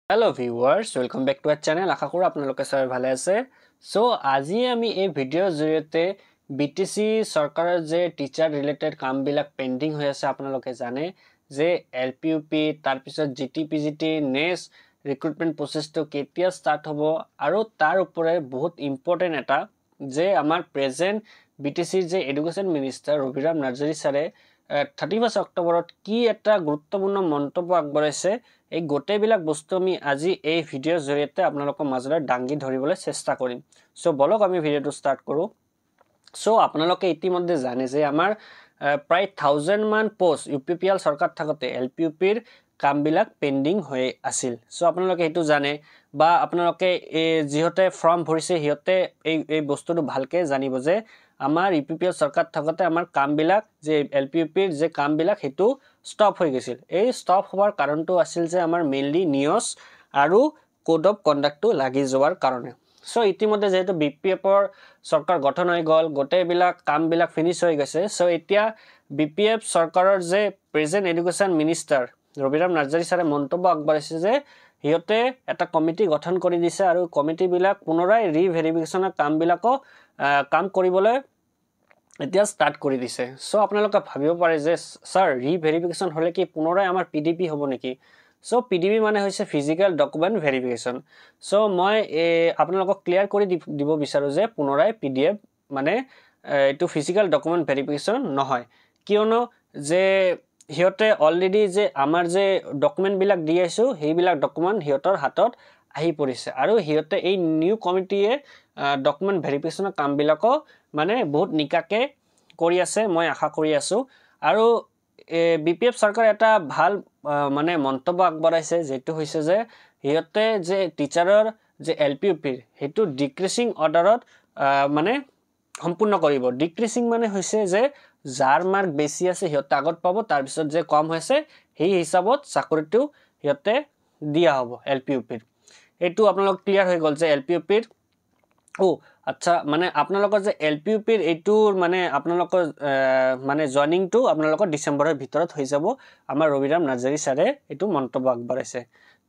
Hello viewers, welcome back to our channel. আশা কৰো আপোনালোকে সবাই ভালে আছে। সো আজি আমি এই ভিডিওৰ জৰিয়তে BTC সৰকাৰেৰ যে টিচাৰ ৰিলেটেড কামবিলাক পেন্ডিং হৈ আছে আপোনালোকে জানে যে LPUP তাৰ পিছত GTPGT নেক্সট ৰিক্ৰুটমেন্ট প্ৰসেসটো কেতিয়া স্টাৰ্ট হ'ব আৰু তাৰ ওপৰে বহুত ইম্পৰ্টেন্ট এটা যে আমাৰ প্ৰেজেন্ট BTC যে এডুকেশন মিনিষ্টাৰ ৰবিৰাম নাৰ্জাৰী সাৰে 31 অক্টোবৰত কি এটা গুৰুত্বপূৰ্ণ মন্তব্য আগবঢ়াইছে এই গোটেইবিলাক বস্তু আমি আজি এই ভিডিওৰ জৰিয়তে আপোনালোকৰ মাজলৈ ডাঙি ধৰিবলৈ চেষ্টা কৰিম সো বলক আমি ভিডিওটো স্টাৰ্ট কৰো সো আপোনালোকে ইতিমধ্যে জানে যে আমাৰ প্ৰায় 1000 মান পোষ্ট UPPL সৰকাৰ থাকতে LPUPৰ কামবিলাক পেন্ডিং হৈ আছিল সো আপোনালোকে এটো জানে বা আপোনালোকে যিহতে ফর্ম ভৰিছে হিয়তে এই বস্তুটো ভালকে জানিব যে আমাৰ UPPL সৰকাৰ থাকতে আমাৰ কামবিলাক যে LPUPৰ যে কামবিলাক হেতু স্টপ হৈ গৈছিল এই স্টপ হোৱাৰ কাৰণটো আছিল যে আমাৰ মেইনলি নিয়স আৰু কোড অফ কন্ডাক্টটো লাগি যোৱাৰ কাৰণে সো ইতিমধ্যে যেহেতু BPFৰ সরকার গঠন হৈ গল গোটেইবিলাক কামবিলাক ফিনিশ হৈ গৈছে সো এতিয়া BPF সৰকাৰৰ যে present education minister Rabiram Narzary সাৰে মন্তব্য আগবঢ়াইছে যে হিয়তে এটা কমিটি গঠন কৰি দিছে আৰু কমিটি বিলাক পুনৰাই ৰিভেৰিফিকেশনৰ কামবিলাকো কাম কৰিবলৈ এতিয়া স্টাৰ্ট কৰি দিছে সো আপোনালোকে ভাবিব পাৰে যে স্যাৰ ৰিভেৰিফিকেশন হলে কি পুনৰাই আমাৰ PDP হ'ব নেকি সো PDP মানে হৈছে ফিজিক্যাল ডকুমেন্ট ভেৰিফিকেশন সো মই আপোনালোকক ক্লিয়াৰ কৰি দিব বিচাৰো যে পুনৰাই PDF মানে এটো ফিজিক্যাল ডকুমেন্ট ভেৰিফিকেশন নহয় কিয়নো যে হিয়তে অলৰেডি যে আমাৰ যে ডকুমেন্ট বিলাক দি আছো হেইবিলাক ডকুমেন্ট হিয়তৰ হাতত আহি পৰিছে আৰু হিয়তে এই নিউ কমিটিয়ে ডকুমেন্ট ভেৰিফিকেশনৰ কামবিলাকো মানে বহুত নিকাকে কৰি আছে মই আশা কৰি আছো আৰু BPF সরকার এটা ভাল মানে মন্তব্য আগবঢ়াইছে যেটো হৈছে যে হিয়তে যে টিচাৰৰ যে LPUPৰ হেতু ডিক্ৰিজিং অৰ্ডাৰত মানে সম্পূৰ্ণ কৰিব ডিক্ৰিজিং মানে হৈছে যে যাৰ মাৰ্ক বেছি আছে হিয়তে আগত পাব তাৰ পিছত যে কম হৈছে সেই হিচাপত চাকৰিটো হিয়তে দিয়া হ'ব LPUPৰ এটো আপোনালোক ক্লিয়াৰ হৈ গল যে LPUPৰ আচ্ছা মানে আপোনালোকৰ যে LPUPৰ এটোৰ মানে আপোনালোকৰ মানে জয়নিং টু আপোনালোকৰ ডিসেম্বৰৰ ভিতৰত হৈ যাব আমাৰ ৰবিৰাম নাৰ্জাৰী সাৰে এটো মন্তব্য আগবঢ়াইছে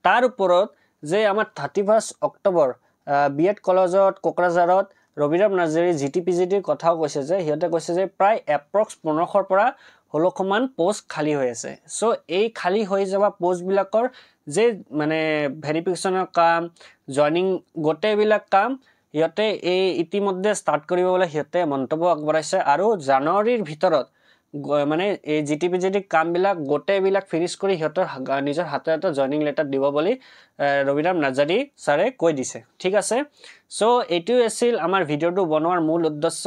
তাৰ ওপৰত যে আমাৰ 31 অক্টোবৰ বিএড কলেজত কোকৰাঝাৰত ৰবিৰাম নাৰ্জাৰী GTPGTৰ কথাও কৈছে যে হিয়তে কৈছে যে প্ৰায় এপ্ৰক্স 1500 পৰা 1600 মান পোষ্ট খালি হৈ আছে সো এই খালি হৈ যাবা পোষ্ট বিলাকৰ যে মানে ভেৰিফিকেশনৰ কাম জয়নিং গোটেইবিলাক কাম হিয়তে এই ইতিমধ্যে স্টাৰ্ট কৰিব বলে হিয়তে মন্তব্য আগবঢ়াইছে আৰু জানুৱাৰীৰ ভিতৰত মানে এই GTPGT কামবিলাক গোটেইবিলাক ফিনিশ কৰি হিয়তৰ নিজৰ হাতে হাতে জয়নিং লেটাৰ দিব বুলি ৰবিৰাম নাৰ্জাৰী সাৰে কৈ দিছে ঠিক আছে সো এটো আছিল আমাৰ ভিডিওটো বনোৱাৰ মূল উদ্দেশ্য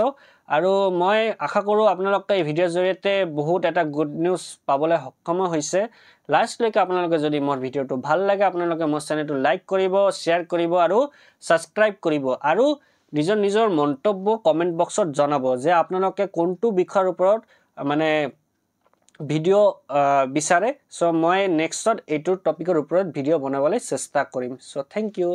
আৰু মই আশা কৰো আপোনালোকে এই ভিডিওৰ জৰিয়তে বহুত এটা গুড নিউজ পাবলৈ সক্ষম হৈছে লাষ্ট লৈকে আপোনালোকে যদি মোৰ ভিডিওটো ভাল লাগে আপোনালোকে মোৰ চেনেলটো লাইক কৰিব শেয়াৰ কৰিব আৰু সাবস্ক্ৰাইব কৰিব আৰু নিজৰ মন্তব্য কমেন্ট বক্সত জনাব যে আপোনালোকে কোনটো বিষয়ৰ ওপৰত মানে ভিডিও বিচাৰে সো মই নেক্সটত এটো টপিকৰ ওপৰত ভিডিও বনাবলৈ চেষ্টা কৰিম সো থ্যাংক ইউ